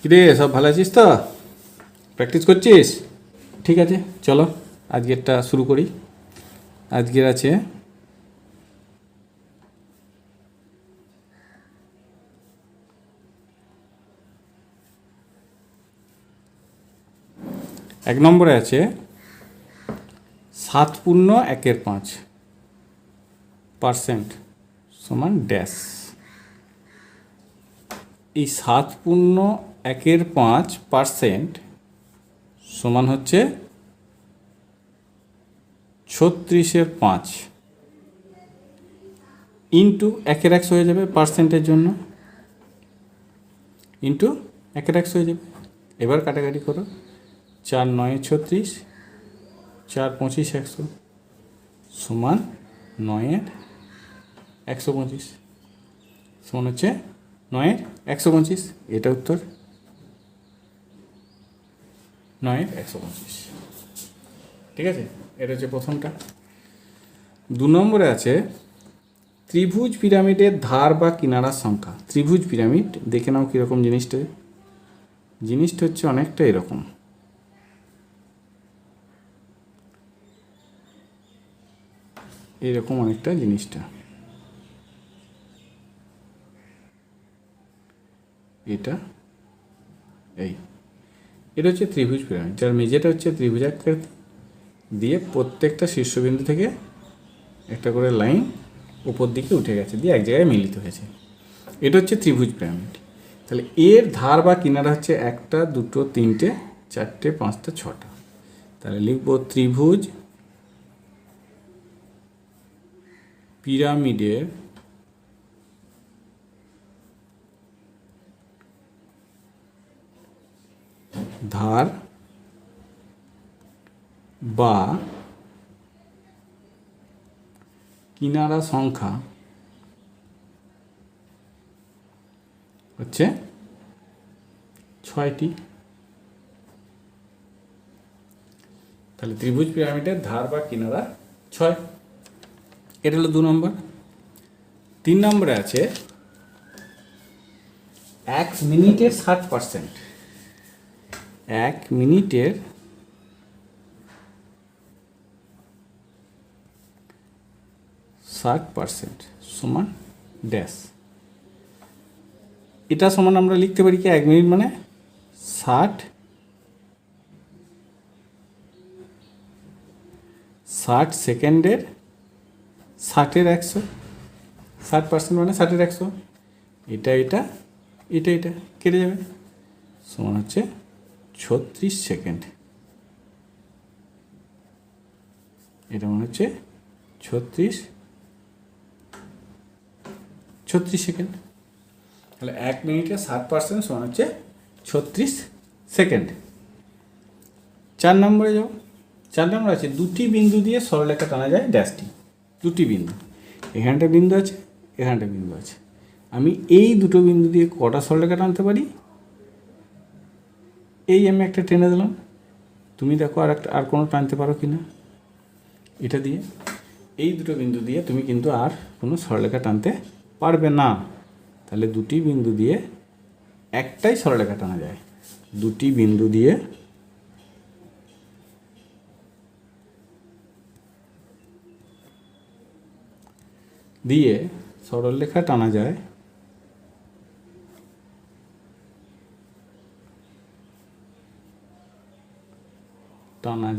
কিরে সব ভালো আছিস তো? প্র্যাকটিস করছিস? ঠিক আছে, চলো আজকেরটা শুরু করি। আজকের আছে এক নম্বরে আছে 7.1/5% সমান ড্যাশ। এই 7.1/5% সমান হচ্ছে 36/5 ইন্টু 1/100 হয়ে যাবে পার্সেন্টের জন্য, ইন্টু 1/100 হয়ে যাবে। এবার কাটাকাটি করো, 4×9 = 36, 4×25 = 100 সমান 9/125 সমান হচ্ছে 9/125। এটা উত্তর 9/125। ঠিক আছে, এটা হচ্ছে প্রথমটা। 2 নম্বরে আছে ত্রিভুজ পিরামিডের ধার বা কিনারার সংখ্যা। ত্রিভুজ পিরামিড দেখে নাও কীরকম জিনিসটা। জিনিসটা হচ্ছে অনেকটা এরকম। এরকম অনেকটা জিনিসটা। এটা এটা হচ্ছে ত্রিভুজ পিরামিড, যার মেঝেটা হচ্ছে ত্রিভুজাকার দিয়ে প্রত্যেকটা শীর্ষবিন্দু থেকে একটা করে লাইন উপর দিকে উঠে গেছে, দিয়ে এক জায়গায় মিলিত হয়েছে। এটা হচ্ছে ত্রিভুজ পিরামিড। তাহলে এর ধার বা কিনারা হচ্ছে 1, 2, 3, 4, 5, 6টা। তাহলে লিখব ত্রিভুজ পিরামিডের ধার বা কিনারা সংখ্যা হচ্ছে 6টি। তাহলে ত্রিভুজ পিরামিডের ধার বা কিনারা 6। এটা হলো 2 নম্বর। 3 নম্বরে আছে 1 মিনিটের 60%। 1 মিনিটের 60% সমান ড্যাশ। এটা সমান আমরা লিখতে পারি কি 1 মিনিট মানে 60 সেকেন্ডের 60/100। 60% মানে 60/100। এটা কেটে যাবে, সমান হচ্ছে 36 সেকেন্ড। এটা মনে হচ্ছে 36 সেকেন্ড। তাহলে 1 মিনিটে 60% সমান হচ্ছে 36 সেকেন্ড। 4 নম্বরে যাও। 4 নম্বর আছে দুটি বিন্দু দিয়ে সরলরেখা টানা যায় ড্যাশটি। দুটি বিন্দু, এখানটা বিন্দু আছে, এখানটা বিন্দু আছে। আমি এই দুটো বিন্দু দিয়ে কটা সরলরেখা টানতে পারি? এই আমি একটা টেনে দিলাম, তুমি দেখো আর কোনো টানতে পারো কি না। এটা দিয়ে এই দুটো বিন্দু দিয়ে তুমি কিন্তু আর কোনো সরলরেখা টানতে পারবে না। তাহলে দুটি বিন্দু দিয়ে একটাই সরলরেখা টানা যায়। দুটি বিন্দু দিয়ে সরলরেখা টানা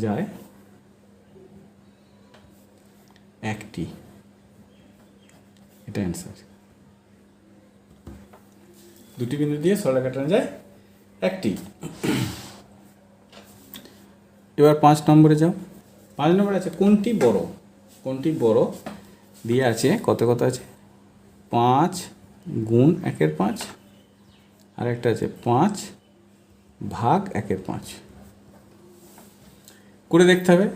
যায় একটি। এটা অ্যান্সার। দুটি বিন্দু দিয়ে সরলরেখা টানা যায় একটি। এবার 5 নম্বরে যাও। 5 নম্বরে আছে কোনটি বড় দিয়ে আছে কত আছে 5 গুণ 1/5, আর একটা আছে 5 ভাগ 1/5 করে দেখতে হবে।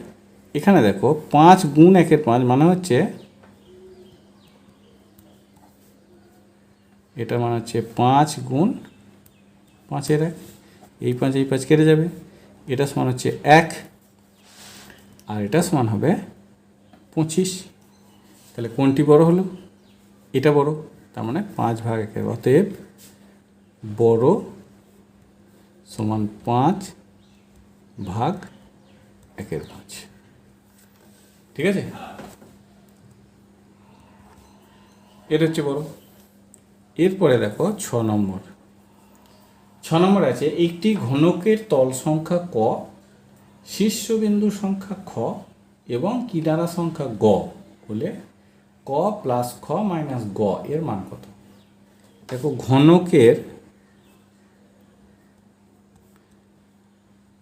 এখানে দেখো 5 গুণ 1/5 মানে হচ্ছে, এটা মানে হচ্ছে 5 গুণ 5/1। এই 5 কেটে যাবে। এটা সমান হচ্ছে 1, আর এটা সমান হবে 25। তাহলে কোনটি বড় হলো? এটা বড়, তার মানে 5 ভাগ 1। অতএব বড় সমান 5/1/5। ঠিক আছে, এটা হচ্ছে বড়। এরপরে দেখো 6 নম্বর। 6 নম্বর আছে একটি ঘনকের তল সংখ্যা ক, শীর্ষবিন্দু সংখ্যা খ এবং কিনারা সংখ্যা গ হলে ক প্লাস খ মাইনাস গ এর মান কত? দেখো ঘনকের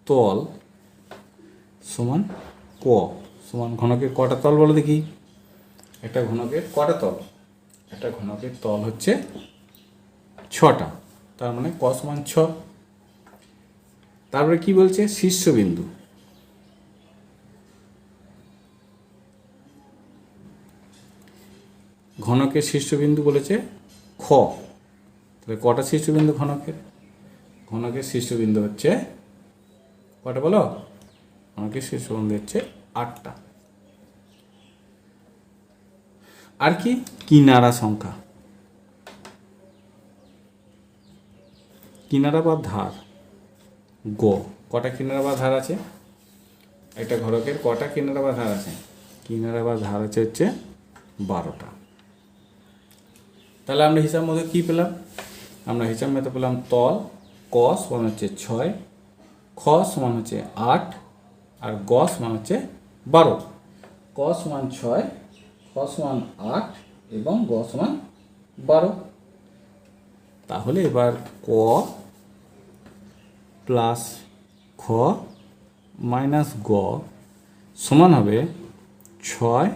তল সমান ক সমান ঘনকের কটা তল বলো দেখি? একটা ঘনকের কটা তল? একটা ঘনকের তল হচ্ছে 6টা, তার মানে ক সমান 6। তারপরে কি বলছে? শীর্ষবিন্দু। ঘনকের শীর্ষবিন্দু বলেছে খ, তাহলে কটা শীর্ষবিন্দু ঘনকের? ঘনকের শীর্ষবিন্দু হচ্ছে কটা বলো? ঘনকের শীর্ষবিন্দু হচ্ছে 8টা। আর কি? কিনারা সংখ্যা, কিনারা বা ধার গ। কটা কিনারা বা ধার আছে? একটা ঘনকের কটা কিনারা বা ধার আছে? কিনারা বা ধার আছে হচ্ছে 12টা। তাহলে আমরা হিসাব মতো কী পেলাম? আমরা হিসাব মতো পেলাম তল ক সমান হচ্ছে 6, খ সমান হচ্ছে 8 আর গ সমান হচ্ছে 12। ক সমান 6, খ সমান 8 এবং গ সমান 12। তাহলে এবার ক প্লাস খ মাইনাস গ সমান হবে 6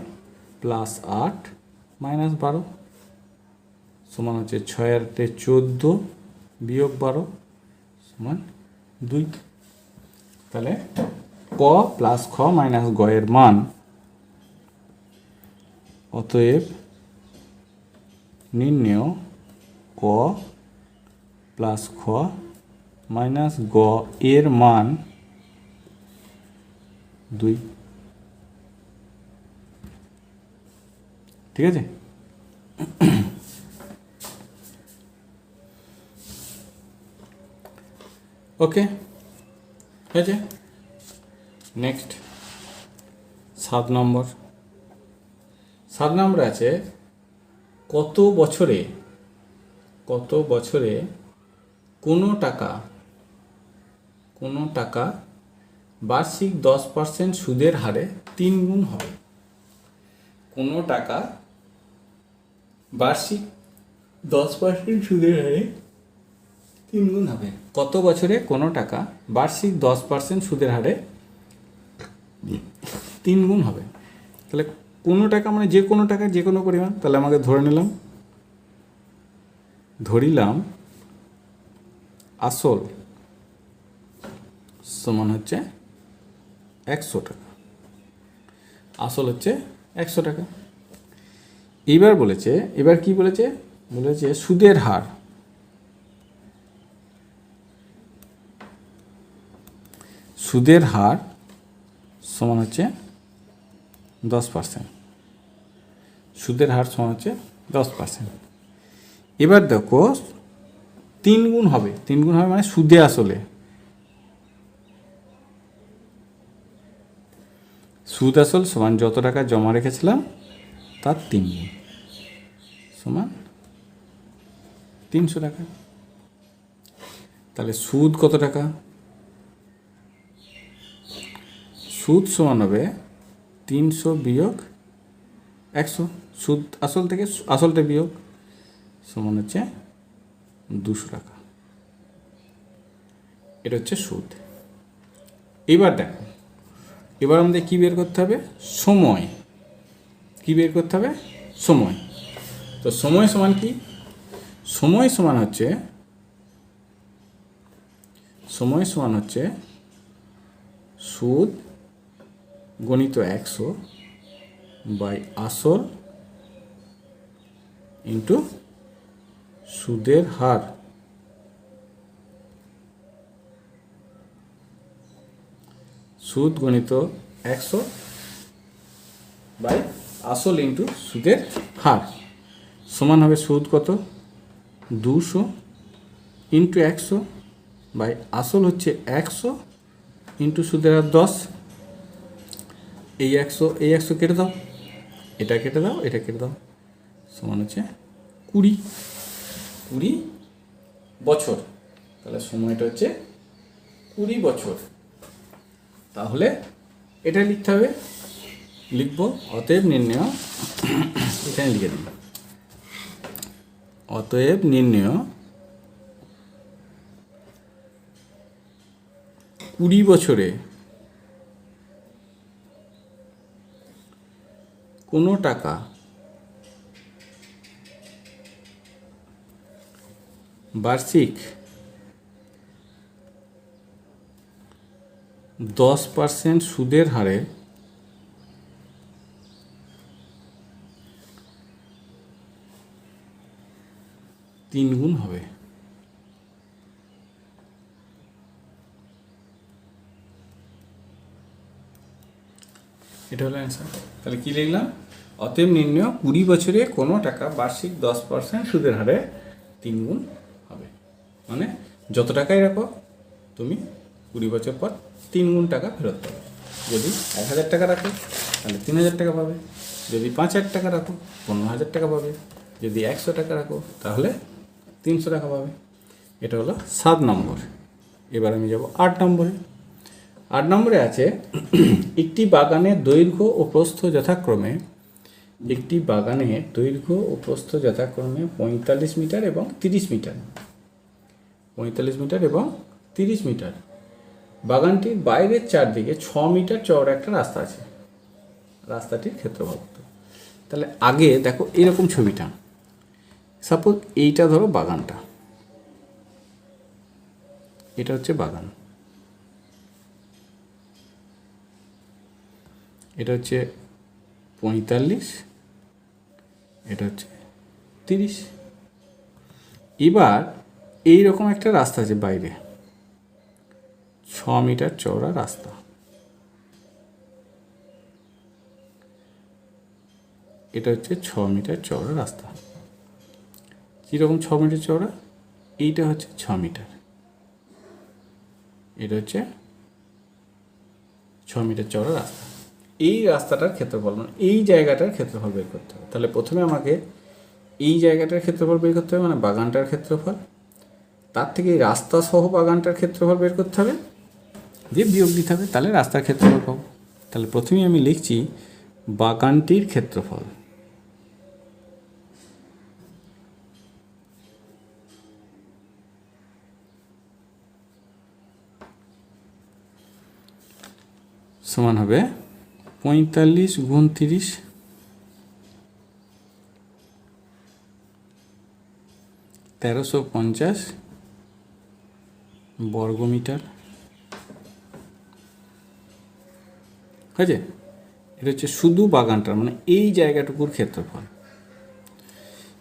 প্লাস 8 মাইনাস 12 সমান হচ্ছে 6 আর 8 14 বিয়োগ 12 সমান 2। তাহলে ক প্লাস খ মাইনাস গ এর মান, অতএব নির্ণেয় ক প্লাস খ মাইনাস গ এর মান 2। ঠিক আছে, ওকে ঠিক আছে। নেক্সট 7 নম্বর। 7 নম্বর আছে কত বছরে কোনো টাকা বার্ষিক 10% সুদের হারে 3 গুণ হবে? কোনো টাকা বার্ষিক 10% সুদের হারে 3 গুণ হবে। কত বছরে কোনো টাকা বার্ষিক 10% সুদের হারে 3 গুণ হবে? তাহলে কোনো টাকা মানে যে কোনো টাকা, যে কোনো পরিমাণ। তাহলে আমাকে ধরিলাম আসল সমান হচ্ছে 100 টাকা। আসল হচ্ছে 100 টাকা। এবার কি বলেছে? সুদের হার, সুদের হার সমান হচ্ছে 10%। সুদের হার সমান হচ্ছে 10%। এবার দেখো 3 গুণ হবে। 3 গুণ হবে মানে সুদে আসলে, সুদ আসল সমান যত টাকা জমা রেখেছিলাম তার 3 গুণ সমান 300 টাকা। তাহলে সুদ কত টাকা? সুদ সমান হবে 300 বিয়োগ 100। সুদ আসল থেকে আসলটা বিয়োগ সমান হচ্ছে 200 টাকা। এটা হচ্ছে সুদ। এবার দেখো, এবার আমাদের কী বের করতে হবে? সময়। কি বের করতে হবে? সময়। তো সময় সমান কি? সময় সমান হচ্ছে সুদ গণিত 100 বাই আসল ইন্টু সুদের হার। সুদ গণিত 100 বাই আসল ইন্টু সুদের হার সমান হবে সুদ কত? 200 ইন্টু 100 বাই আসল হচ্ছে 100 ইন্টু সুদের হার 10, এই 100 কেটে দাও, এটা কেটে দাও, এটা কেটে দাও, সমান হচ্ছে 20 বছর। তাহলে সময়টা হচ্ছে 20 বছর। তাহলে এটা লিখতে হবে, লিখব অতএব নির্ণয়, এখানে লিখে দিন, অতএব নির্ণয় 20 বছরে কোনো টাকা বার্ষিক 10% সুদের হারে তিন গুণ হবে। এটা হলো অ্যান্সার। তাহলে কি লিখলাম? অতএব নির্ণয় 20 বছরে কোনো টাকা বার্ষিক 10% সুদের হারে 3 গুণ হবে। মানে যত টাকাই রাখো তুমি 20 বছর পর 3 গুণ টাকা ফেরত পাবে। যদি 1000 টাকা রাখো তাহলে 3000 টাকা পাবে, যদি 5000 টাকা রাখো 15000 টাকা পাবে, যদি 100 টাকা রাখো তাহলে 300 টাকা পাবে। এটা হলো 7 নম্বর। এবার আমি যাব 8 নম্বরে। 8 নম্বরে আছে একটি বাগানের দৈর্ঘ্য ও প্রস্থ যথাক্রমে 45 মিটার এবং 30 মিটার। 45 মিটার এবং 30 মিটার। বাগানটির বাইরের চারদিকে 6 মিটার চওড়া একটা রাস্তা আছে। রাস্তাটির ক্ষেত্রফল কত? তাহলে আগে দেখো এরকম ছবিটা, সাপোজ এইটা ধরো বাগানটা, এটা হচ্ছে বাগান, এটা হচ্ছে 45, এটা হচ্ছে 30। এবার এইরকম একটা রাস্তা আছে বাইরে, 6 মিটার চওড়া রাস্তা, এটা হচ্ছে 6 মিটার চওড়া রাস্তা। কীরকম 6 মিটার চওড়া? এইটা হচ্ছে 6 মিটার, এটা হচ্ছে 6 মিটার চওড়া রাস্তা। এই রাস্তাটার ক্ষেত্রফল, মানে এই জায়গাটার ক্ষেত্রফল বের করতে হবে। তাহলে প্রথমে আমাকে এই জায়গাটার ক্ষেত্রফল বের করতে হবে, মানে বাগানটার ক্ষেত্রফল। তার থেকে এই রাস্তা সহ বাগানটার ক্ষেত্রফল বের করতে হবে, দিয়ে বিয়োগ দিতে হবে, তাহলে রাস্তার ক্ষেত্রফল পাবো। তাহলে প্রথমেই আমি লিখছি বাগানটির ক্ষেত্রফল সমান হবে 45 গুণ 30, 1350 বর্গমিটার। হয়েছে? এটা হচ্ছে শুধু বাগানটার, মানে এই জায়গাটুকুর ক্ষেত্রফল।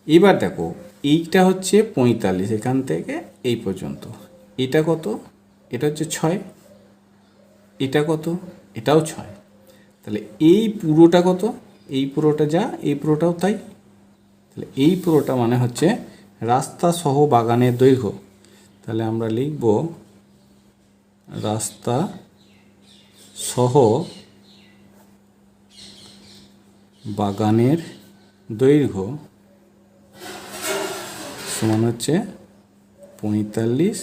এবার দেখো এইটা হচ্ছে 45, এখান থেকে এই পর্যন্ত। এটা কত? এটা হচ্ছে 6। এটা কত? এটাও 6। তাহলে এই পুরোটা কত? এই পুরোটা যা, এই পুরোটাও তাই। তাহলে এই পুরোটা মানে হচ্ছে রাস্তা সহ বাগানের দৈর্ঘ্য। তাহলে আমরা লিখব রাস্তা সহ বাগানের দৈর্ঘ্য সমান হচ্ছে 45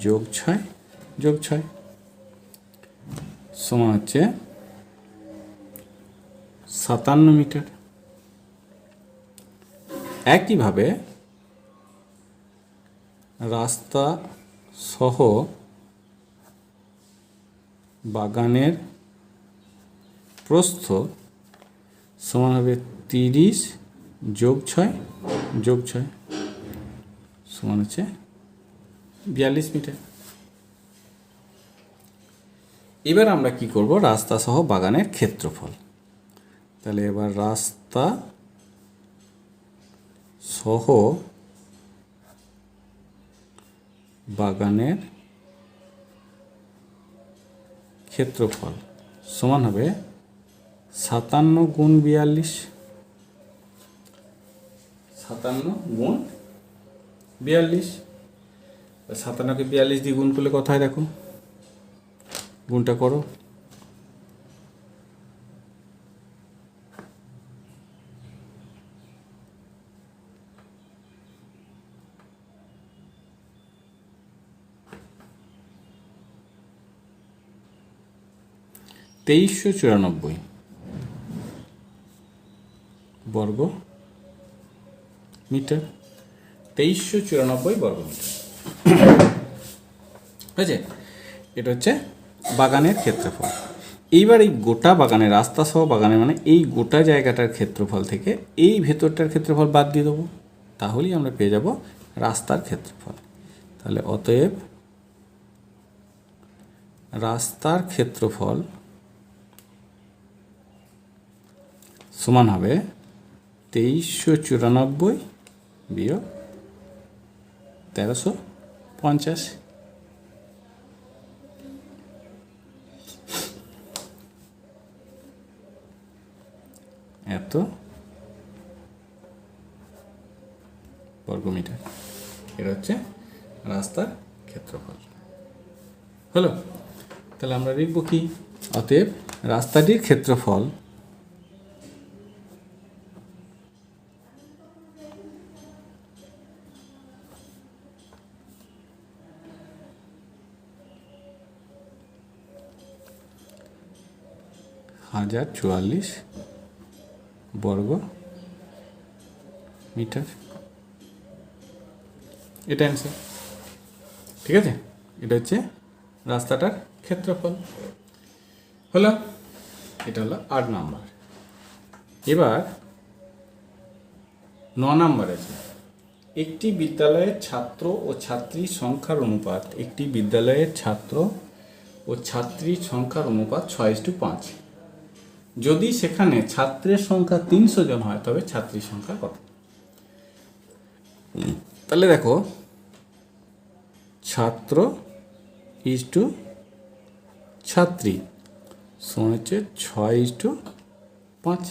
যোগ 6 যোগ 6 সমান হচ্ছে 57 মিটার। একইভাবে রাস্তা সহ বাগানের প্রস্থ সমান হবে 30 যোগ 6 যোগ 6 সমান হচ্ছে 42 মিটার। এবার আমরা কি করব? রাস্তা সহ বাগানের ক্ষেত্রফল। তাহলে এবার রাস্তা সহ বাগানের ক্ষেত্রফল সমান হবে 57 গুণ 42, 57 গুণ 42। 57কে 42 দিয়ে গুণ করলে কত হয় দেখো, গুণটা করো। তেইশশো 94 বর্গ মিটার, 2394 বর্গ মিটার। বুঝেছে? এটা হচ্ছে বাগানের ক্ষেত্রফল। এইবার এই গোটা বাগানের, রাস্তা সহ বাগানের মানে এই গোটা জায়গাটার ক্ষেত্রফল থেকে এই ভেতরটার ক্ষেত্রফল বাদ দিয়ে দেবো, তাহলেই আমরা পেয়ে যাব রাস্তার ক্ষেত্রফল। তাহলে অতএব রাস্তার ক্ষেত্রফল সমান হবে 2394 বিয়োগ 1350। এত বর্গমিটার। এটা হচ্ছে রাস্তার ক্ষেত্রফল। হলো? তাহলে আমরা লিখব কি? অতএব রাস্তাটির ক্ষেত্রফল হাজার 44 বর্গ মিটার। এটা অ্যান্সার। ঠিক আছে? এটা হচ্ছে রাস্তাটার ক্ষেত্রফল। হলো? এটা হলো 8 নাম্বার। এবার 9 নাম্বার আছে, একটি বিদ্যালয়ের ছাত্র ও ছাত্রীর সংখ্যার অনুপাত, একটি বিদ্যালয়ের ছাত্র ও ছাত্রীর সংখ্যার অনুপাত 6:5। যদি সেখানে ছাত্রের সংখ্যা 300 জন হয় তবে ছাত্রীর সংখ্যা কত? তাহলে দেখো, ছাত্র ইজটু ছাত্রী সমান হচ্ছে 6:5।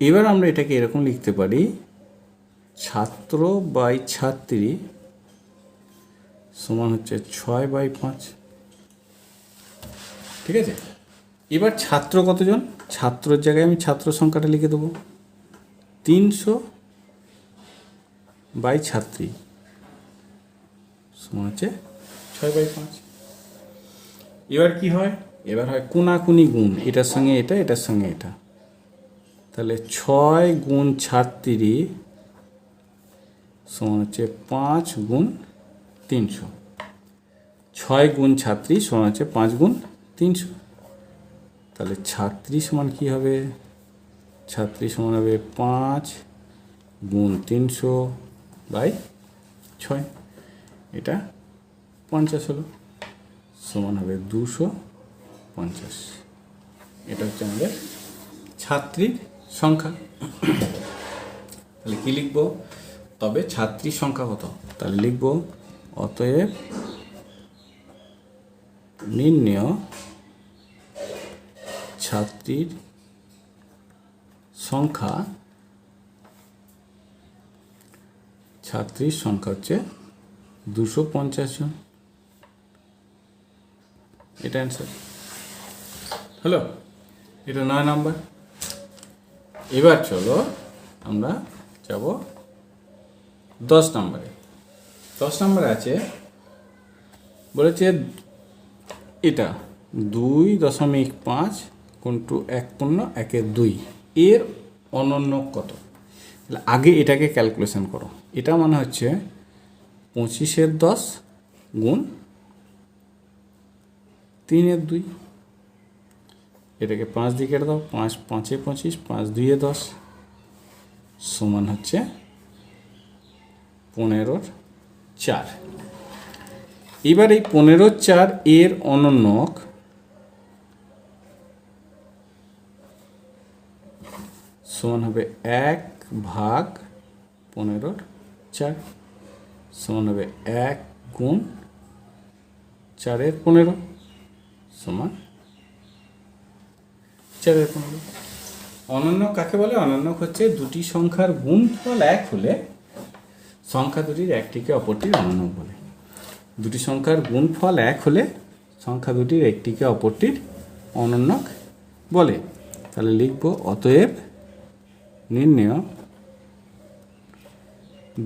এবার আমরা এটাকে এরকম লিখতে পারি, ছাত্র বাই ছাত্রী সমান হচ্ছে 6/5। ঠিক আছে? এবার ছাত্র কতজন? ছাত্রর জায়গায় আমি ছাত্র সংখ্যাটা লিখে দেবো, 300 বাই ছাত্রী সমান হচ্ছে 6/5। এবার কি হয়? এবার হয় কোনাকুনি গুণ, এটার সঙ্গে এটা, এটার সঙ্গে এটা। তাহলে 6 গুণ ছাত্রী সমান হচ্ছে 5 গুণ 300। 6 গুণ ছাত্রী সমান হচ্ছে 5 গুণ 300। তাহলে ছাত্রী সমান কি হবে? ছাত্রী সমান হবে 5 গুণ 300 বাই 6, এটা 50 হলো, সমান হবে 250। এটা হচ্ছে আমাদের ছাত্রীর সংখ্যা। তাহলে কি লিখব? তবে ছাত্রীর সংখ্যা কত? তাহলে লিখব, অতএব নির্ণেয় ছাত্রীর সংখ্যা, ছাত্রীর সংখ্যা হচ্ছে 250 জন। এটা অ্যান্সার। হলো? এটা 9 নাম্বার। এবার চলো আমরা যাব 10 নম্বরে। 10 নম্বরে আছে, বলেছে এটা 2.5 * 1.1/2 এর অনন্য কত? তাহলে আগে এটাকে ক্যালকুলেশন করো। এটা মানে হচ্ছে 25/10 গুণ 3/2। এটাকে 5 দিয়ে কেটে দাও, 5 5 এ 25, 5 2 এ 10 সমান হচ্ছে 15/4। এবার এই 15/4 এর অনন্যক সমান হবে 1/15/4 সমান হবে 1 গুণ 4/15 সমান 4/15। অনন্য কাকে বলে? অনন্য হচ্ছে দুটি সংখ্যার গুণফল 1 হলে সংখ্যা দুটির একটিকে অপরটির অনন্যক বলে। দুটি সংখ্যার গুণফল 1 হলে সংখ্যা দুটির একটিকে অপরটির অনন্যক বলে। তাহলে লিখব অতএব নির্ণেয়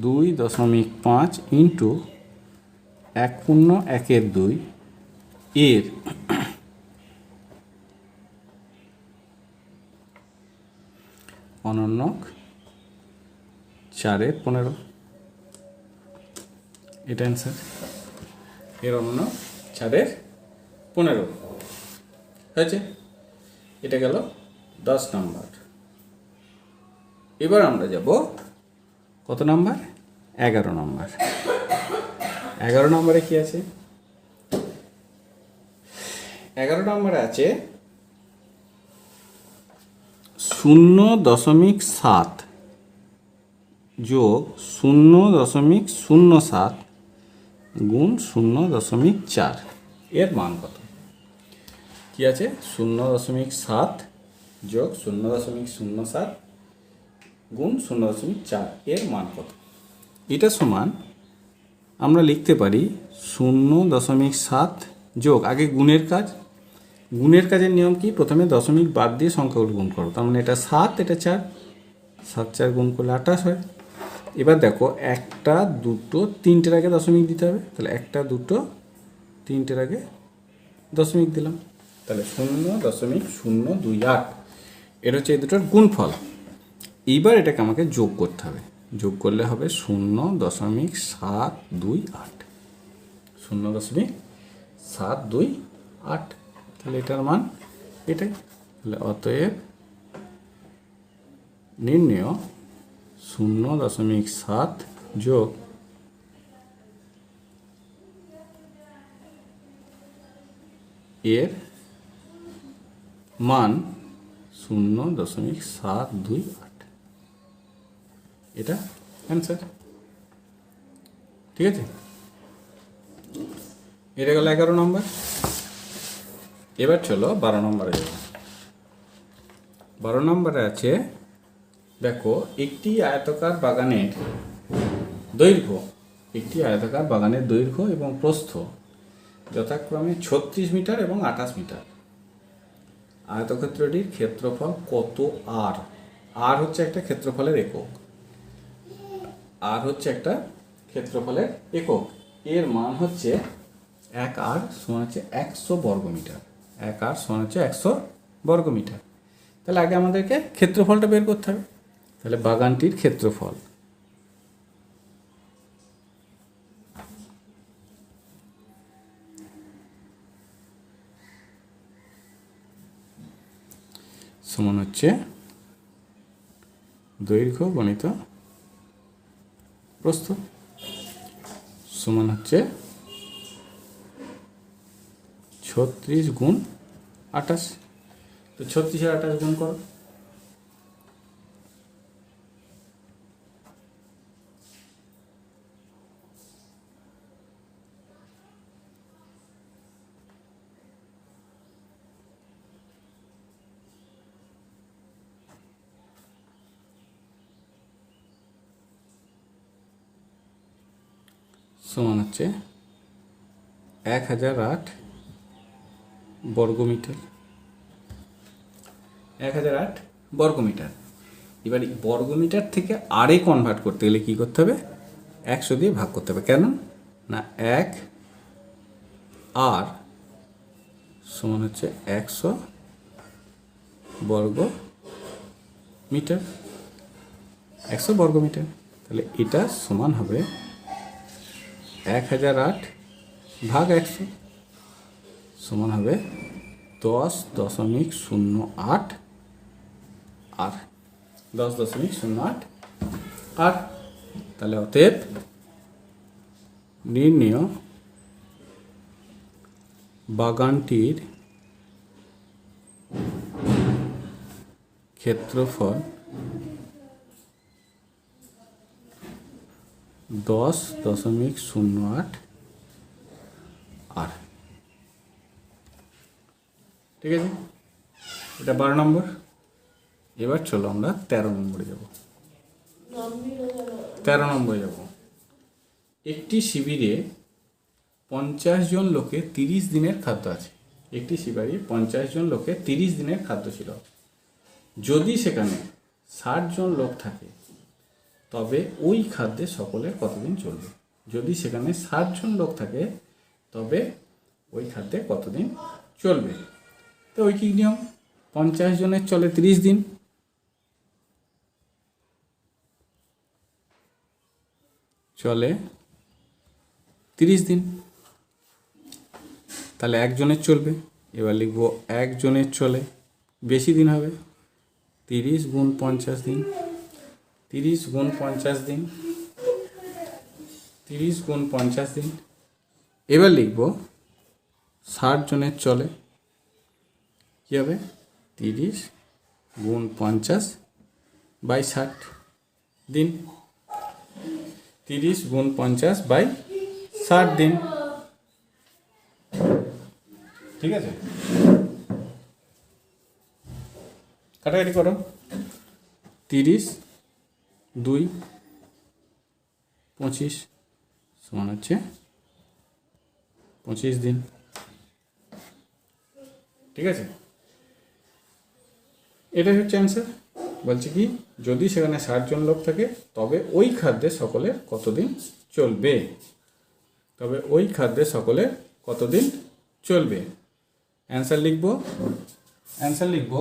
2.5 ইন্টু 1.1/2 এর অনন্যক 4/15। এটা অ্যান্সার। এর অনন্যক 4/15 হয়েছে। এটা গেল 10 নম্বর। এবার আমরা যাব কত নাম্বার? 11 নম্বর। 11 নম্বরে কি আছে? 11 নম্বরে আছে 0.7 যোগ 0.07 গুণ 0.4 এর মান কত? কি আছে? 0.7 যোগ 0.07 গুণ 0.4 এর মান কত? এটা সমান আমরা লিখতে পারি 0.7 যোগ, আগে গুণের কাজ। গুণের কাজের নিয়ম কি? প্রথমে দশমিক বাদ দিয়ে সংখ্যাগুলো গুণ করো। তার মানে এটা 7, এটা 4, 7 4 গুণ করলে 28 হয়। এবার দেখো 1 2 3টের আগে দশমিক দিতে হবে। তাহলে 1 2 3টের আগে দশমিক দিলাম। তাহলে 0.028 এটা হচ্ছে এই দুটোর গুণফল। এইবার এটাকে আমাকে যোগ করতে হবে। যোগ করলে হবে 0.728, 0.728। তাহলে এটার মান এটাই। তাহলে অতএব নির্ণেয় 0.7 যোগ এর মান 0.728। এটা অ্যান্সার। ঠিক আছে, এটা গেল 11 নম্বর। এবার চলো 12 নম্বরে যাব। 12 নম্বরে আছে দেখো একটি আয়তাকার বাগানের দৈর্ঘ্য এবং প্রস্থ যথাক্রমে 36 মিটার এবং 28 মিটার। আয়তক্ষেত্রটির ক্ষেত্রফল কত আর? আর হচ্ছে একটা ক্ষেত্রফলের একক। এর মান হচ্ছে 1 আর সমান হচ্ছে 100 বর্গমিটার। 1 আর সমান হচ্ছে 100 বর্গমিটার। তাহলে আগে আমাদেরকে ক্ষেত্রফলটা বের করতে হবে। তাহলে বাগানটির ক্ষেত্রফল সমান হচ্ছে দৈর্ঘ্য গণিত প্রস্থ সমান হচ্ছে 36 গুণ 28। তো 36 আর 28 গুণ করো। সমান হচ্ছে 1008 বর্গমিটার। 1008 বর্গমিটার। এবার বর্গমিটার থেকে আরে কনভার্ট করতে গেলে কী করতে হবে? 100 দিয়ে ভাগ করতে হবে। কেন না 1 আর সমান হচ্ছে 100 বর্গ মিটার। 100 বর্গমিটার। তাহলে এটা সমান হবে 1008 ভাগ 100 সমান হবে 10.08 আর 10.08 আর। তাহলে অতএব নির্ণেয় বাগানটির ক্ষেত্রফল 10.08 আর। ঠিক আছে, এটা 12 নম্বর। এবার চলো আমরা 13 নম্বরে যাব। 13 নম্বরে যাব। একটি শিবিরে 50 জন লোকে 30 দিনের খাদ্য আছে। একটি শিবিরে 50 জন লোকে 30 দিনের খাদ্য ছিল। যদি সেখানে 60 জন লোক থাকে তবে ওই খাদ্যে সকলের কতদিন চলবে? যদি সেখানে 60 জন লোক থাকে তবে ওই খাদ্যে কতদিন চলবে? তো ওই কি নিয়ম, 50 জনের চলে 30 দিন, চলে 30 দিন, তাহলে একজনের চলবে। এবার লিখবো একজনের চলে বেশি দিন হবে, 30 গুণ 50 দিন, 30 গুণ 50 দিন, 30 গুণ 50 দিন। এবার লিখবো 60 জনের চলে, কী হবে? 30 গুণ 50 বাই 60 দিন, 30 গুণ 50 বাই 60 দিন। ঠিক আছে, কাটাকাটি করো। 30 2 25 সমান হচ্ছে 25 দিন। ঠিক আছে, এটাই হচ্ছে অ্যান্সার। বলছে কি, যদি সেখানে 60 জন লোক থাকে তবে ওই খাদ্যে সকলের কতদিন চলবে? তবে ওই খাদ্যে সকলের কতদিন চলবে? অ্যান্সার লিখব, অ্যান্সার লিখব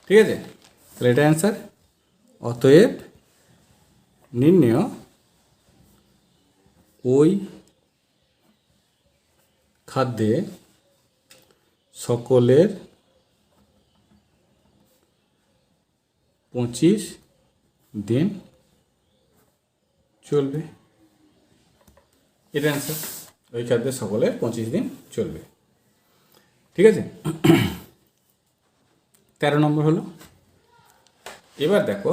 ঠিক আছে, তাহলে এটা অ্যান্সার। অতএব নির্ণয় ওই খাদ্যে সকলের 25 দিন চলবে। এটা অ্যান্সার, ওই খাদ্যে সকলের 25 দিন চলবে। ঠিক আছে, 13 নম্বর হলো। এবার দেখো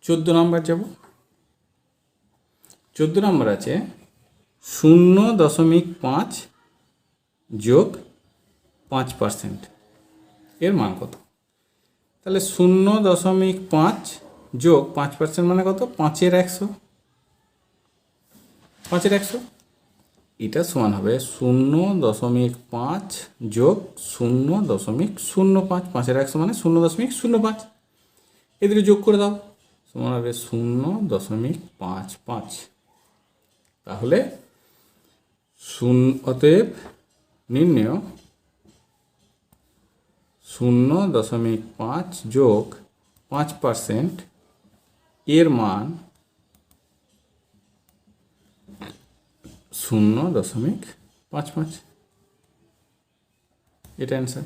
14 নম্বর যাব। 14 নম্বর আছে 0.5 যোগ 5%, এর মান কত? তাহলে 0.5 যোগ 5% মানে কত? 5 এর 100, 5 এর 100। এটা সমান হবে 0.5 যোগ 0.05, 5 এর 100 মানে 0.05। এদের যোগ করে দাও, সমান হবে 0.55। তাহলে অতএব নির্ণয় 0.5 যোগ 5% এর মান 0.55। এটা অ্যান্সার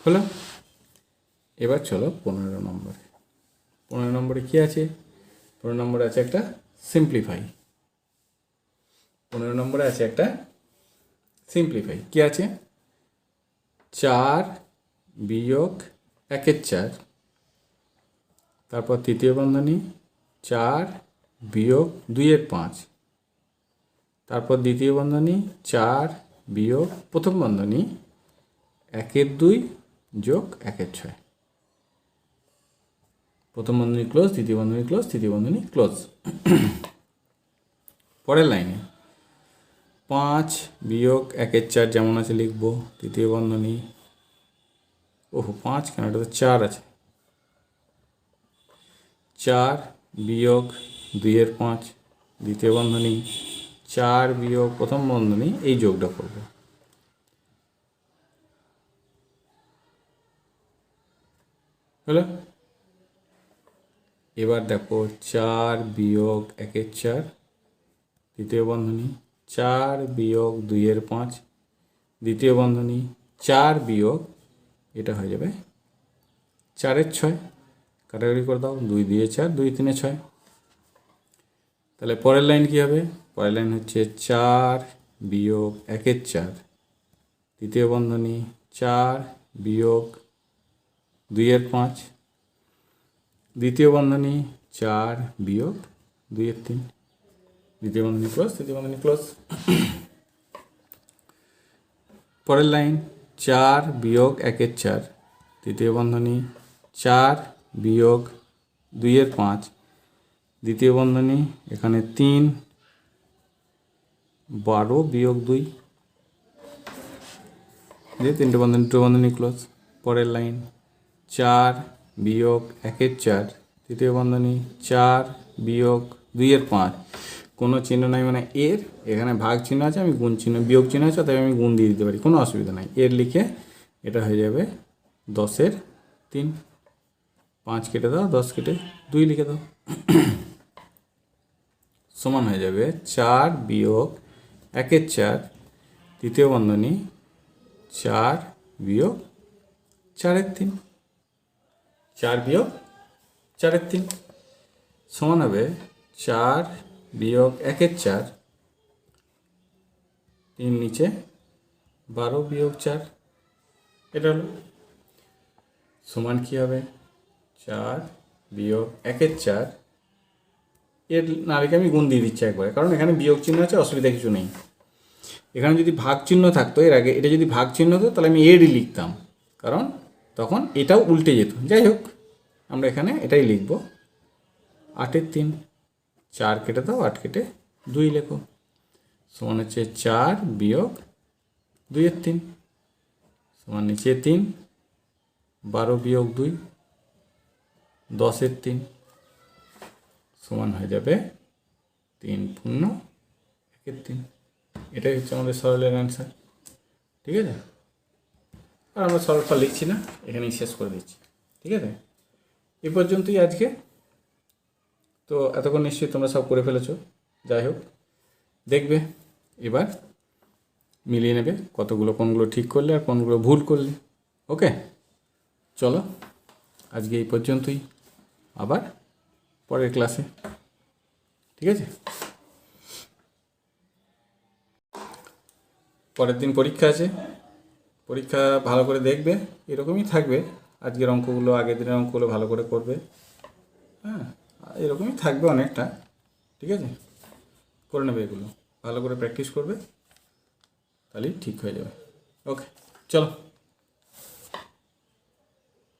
হলো। এবার চলো 15 নম্বরে। 15 নম্বরে কী আছে? 15 নম্বরে আছে একটা সিম্পলিফাই। 15 নম্বরে আছে একটা সিম্পলিফাই। কী আছে? 4 বিয়োগ 1 এর 4, তারপর তৃতীয় বন্ধনী 4 বিয়োগ 2 এর 5, তারপর দ্বিতীয় বন্ধনী 4 বিয়োগ প্রথম বন্ধনী 1 এর 2 যোগ 1 এর 6। প্রথম বন্ধনী ক্লোজ, দ্বিতীয় বন্ধনী ক্লোজ, তৃতীয় বন্ধনী ক্লোজ। পরের লাইনে 5 বিয়োগ 1 এর 4 যেমন আছে লিখব, তৃতীয় বন্ধনী, 5 কেন, এটা তো 4 আছে, 4 বিয়োগ 2 এর 5, দ্বিতীয় বন্ধনী, 4 বিয়োগ প্রথম বন্ধনী, এই যোগটা করব। হলো। এবার দেখো 4 বিয়োগ 1 এর 4, তৃতীয় বন্ধনী, 4 বিয়োগ 2 এর 5, দ্বিতীয় বন্ধনী, 4 বিয়োগ, এটা হয়ে যাবে 4 এর 6। কাটাকাটি করে দাও, 2 2 4, 2 3 6। তাহলে পরের লাইন কী হবে? পরের লাইন হচ্ছে 4 বিয়োগ 1 এর 4, তৃতীয় বন্ধনী, 4 বিয়োগ 2 এর 5, দ্বিতীয় বন্ধনী 4 বিয়োগ 2 এর 3, দ্বিতীয় বন্ধনী ক্লোজ, তৃতীয় বন্ধনী ক্লোজ। পরের লাইন 4 বিয়োগ 1 এর 4, তৃতীয় বন্ধনী 4 বিয়োগ 2 এর 5, দ্বিতীয় বন্ধনী এখানে 3 12 বিয়োগ 2, দিয়ে তিনটে বন্ধনী, দুটো বন্ধনী ক্লোজ। পরের লাইন 4 বিয়োগ 1 এর 4, তৃতীয় বন্ধনী 4 বিয়োগ 2 এর 5, কোনো চিহ্ন নাই মানে এর, এখানে ভাগ চিহ্ন আছে, আমি গুণ চিহ্ন বিয়োগ চিহ্ন আছে, তাই আমি গুণ দিয়ে দিতে পারি, কোনো অসুবিধা নাই। এর লিখে এটা হয়ে যাবে 10 এর 3, 5 কেটে দাও, 10 কেটে 2 লিখে দাও, সমান হয়ে যাবে 4 বিয়োগ 1 এর 4, তৃতীয় বন্ধনী 4 বিয়োগ 4 এর 3, 4 বিয়োগ 4 এর 3 সমান হবে 4 বিয়োগ 1 এর 4, 3 নিচে 12 বিয়োগ 4, এটা হলো সমান কী হবে 4 বিয়োগ 1 এর 4, এর না রেখে আমি গুণ দিয়ে দিচ্ছি একবারে, কারণ এখানে বিয়োগ চিহ্ন আছে, অসুবিধা কিছু নেই। এখানে যদি ভাগ চিহ্ন থাকতো এর আগে, এটা যদি ভাগ চিহ্ন হতো তাহলে আমি এরই লিখতাম, কারণ তখন এটাও উল্টে যেত। যাই হোক, আমরা এখানে এটাই লিখব 8 এর 3, 4 কেটে দাও, 8 কেটে 2 লেখো, সমান হচ্ছে 4 বিয়োগ 2 এর 3, সমান নিচে 3 12 বিয়োগ 2 10 এর 3, সমান হয়ে যাবে 3 পূর্ণ 1 এর 3। এটাই হচ্ছে আমাদের সরলের অ্যান্সার। ঠিক আছে, আর আমরা সরলফল লিখছি না, এখানেই শেষ করে দিচ্ছি। ঠিক আছে, এ পর্যন্তই আজকে। তো এতক্ষণ নিশ্চয়ই তোমরা সব করে ফেলেছো। যাই হোক, দেখবে এবার মিলিয়ে নেবে কতগুলো, কোনগুলো ঠিক করলে আর কোনগুলো ভুল করলে। ওকে, চলো আজকে এই পর্যন্তই, আবার পরের ক্লাসে। ঠিক আছে, পরের দিন পরীক্ষা আছে, পরীক্ষা ভালো করে দেখবে, এরকমই থাকবে। আজকের অঙ্কগুলো, আগের দিনের অঙ্কগুলো ভালো করে করবে। হ্যাঁ, এরকমই থাকবে অনেকটা। ঠিক আছে, করে নেবে এগুলো, ভালো করে প্র্যাকটিস করবে, তাহলেই ঠিক হয়ে যাবে। ওকে, চলো।